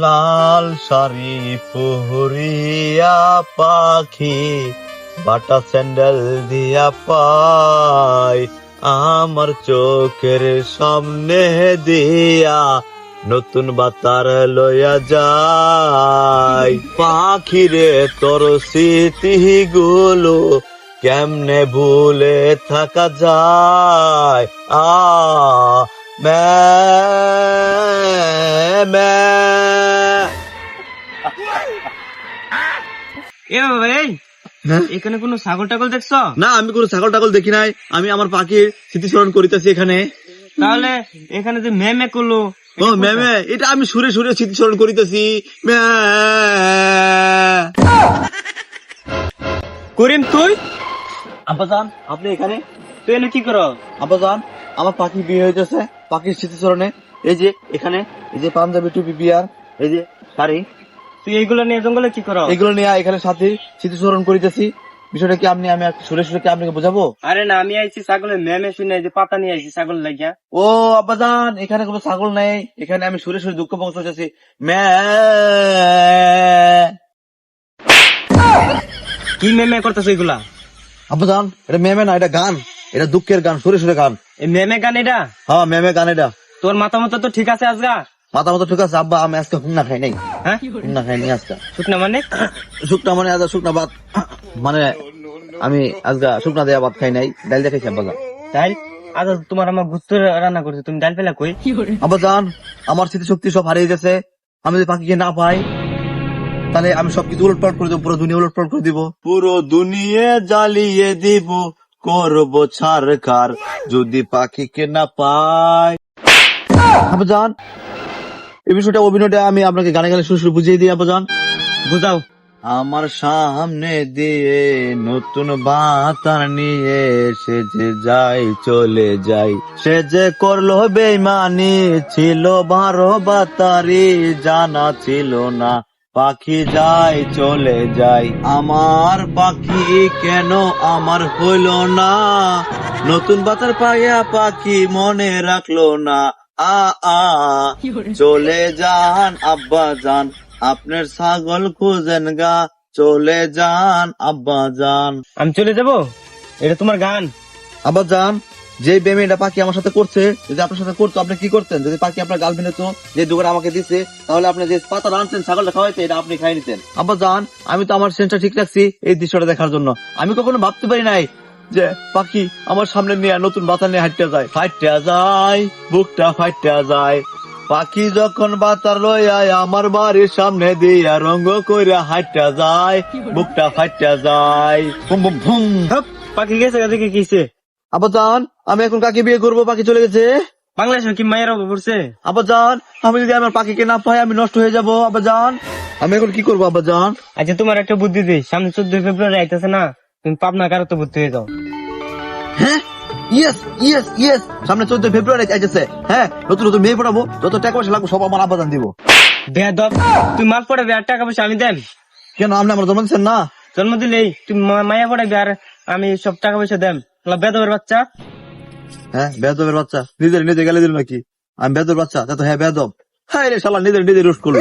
লাল শাড়ি পরিয়া পাখি বাটা স্যান্ডেল দিয়া পাই আমার চোখের সামনে দিয়া নতুন বাতার লইয়া যায়। পাখিরে তোর স্মৃতি গুলো কেমনে ভুলে থাকা যায়। ম্যা ম্যা এ বাবা এই হ্যাঁ? এখানে কোনো ছাগল টাগল দেখছো? না, আমি কোনো ছাগল টাগল দেখি নাই। আমি আমার পাখির স্মৃতিস্মরণ করিতেছি এখানে। তাহলে এখানে যে মেমে করলো ও ম্যামে, এটা আমি সুরে সুরে স্মৃতিস্মরণ করিতেছি। ম্যা। করিম তুই আব্বাজান, আপনি এখানে? তুই এনে কি করো? আব্বাজান, আমার পাখি বিয়ে হয়েছে পাখির স্মৃতিস্মরণে। এই যে এখানে, এই যে পাঞ্জাবি টুপি বিয়ার, এই যে শাড়ি, তুই এইগুলো নিয়ে জঙ্গলে কি করো? এগুলো নিয়ে এখানে সাথে স্মৃতিস্মরণ করিতেছি। বিষয়টা কি আমি আমি সুরে সুরে কি আপনাকে বোঝাবো? আরে না, আমি আইছি ছাগলের মেমে শুনে যে পাতা নিয়ে আইছি ছাগল লাগিয়া। ও আব্বাজান, এখানে কোনো ছাগল নেই। এখানে আমি সুরে সুরে দুঃখ প্রকাশ করতেছি। ম্যা। কি মেমে করতেছো এগুলা? আব্বাজান, এটা মেমে না, এটা গান। এটা দুঃখের গান, সুরে সুরে গান। এই মেমে গান এটা? হ্যাঁ, মেমে গান এটা। তোর মাথা মতো তো ঠিক আছে আজগা? মাথা মতো ঠিক আছে আব্বা, আমি আজকে হুন্না খাই নাই। হ্যাঁ, হুন্না খাই নি আজকে। শুকনা মানে? শুকনা মানে আজ শুকনা ভাত, মানে আমি আজকে শুকনা দেয়া ভাত খাই নাই, ডাল দিয়ে খাইছি আব্বাজান। তাই আজ তোমার আমার গুস্ত রান্না করছে, তুমি ডাল পেলা কই? আব্বাজান, আমার স্মৃতিশক্তি সব হারিয়ে গেছে। আমি যদি পাখিকে না পাই তাহলে আমি সবকিছু উলটপালট করে দেবো, পুরো দুনিয়া উলটপালট করে দিব, পুরো দুনিয়া জ্বালিয়ে দিব, করবো ছারখার যদি পাখিকে না পাই। আব্বাজান, এই বিষয়টা অভিনয়টা আমি আপনাকে গানে গানে সুর সুর বুঝিয়ে দিই আব্বাজান। বুঝাও। আমার সামনে দিয়ে নতুন বাতার নিয়ে সে যে যাই চলে যাই, সে যে করলো বেইমানি, ছিল 12 বাতারি, জানা ছিল না পাখি যায় চলে যায়। আমার পাখি কেন আমার হইল না, নতুন বাতার পাইয়া পাখি মনে রাখলো না। আ আ চলে যান আব্বা যান, আপনার ছাগল খুঁজেন গা, চলে যান আব্বা যান। আমি চলে যাব? এটা তোমার গান? আব্বা যান, যে বেমিটা পাখি আমার সাথে করছে, যদি আপনার সাথে করতো আপনি কি করতেন? যদি পাখি আপনার গার্লফ্রেন্ড হতো, যে দোকান আমাকে দিচ্ছে, তাহলে আপনি যে পাতা রানছেন ছাগলটা খাওয়াইতে, এটা আপনি খাই নিতেন। আব্বা যান, আমি তো আমার সেন্সটা ঠিক রাখছি এই দৃশ্যটা দেখার জন্য। আমি কখনো ভাবতে পারি নাই যে পাখি আমার সামনে নিয়ে নতুন বাতা নিয়ে হাঁটতে যায়, ফাইটটা যায়, বুকটা ফাইটটা যায়। পাখি যখন বাতার লইয়া আমার বাড়ির সামনে দিয়া রঙ্গ কইরা হাঁটটা যায়, বুকটা ফাইটটা যায়। Boom boom boom. হপ, পাখি গেছে দেখে কিছে? আব্বাজান, আমি এখন কাকে বিয়ে করবো? পাখি চলে গেছে। বাংলাদেশে কি মায়ের অভাব পড়ছে? আব্বাজান, আমি যদি আমার পাখিকে না পাই আমি নষ্ট হয়ে যাবো আব্বাজান। আমি এখন কি করবো আব্বাজান? আচ্ছা, তোমার একটা বুদ্ধি দিই, সামনে 14 ফেব্রুয়ারি আইতেছে না, তুমি পাবনা কারো ভর্তি হয়ে যাও। হ্যাঁ, ইয়েস ইয়েস ইয়েস, সামনে 14 ফেব্রুয়ারি আইতেছে। হ্যাঁ, নতুন নতুন মেয়ে পড়াবো, যত টাকা পয়সা লাগবে সব আমার আব্বাজান দিব। বেয়াদব, তুই মাল পড়াবি আর টাকা পয়সা আমি দেন? কেন, আপনি আমার জন্ম দিচ্ছেন না? জন্ম দিলেই তুমি মায়া পড়াবি আর আমি সব টাকা পয়সা দেন? বেদবের বাচ্চা। হ্যাঁ, বেদবের বাচ্চা, নিজে গালি দিল নাকি? আমি বেদবের বাচ্চা, তা তো হ্যাঁ বেদব। হ্যাঁ রে শালা, নিজে রোস্ট করলো।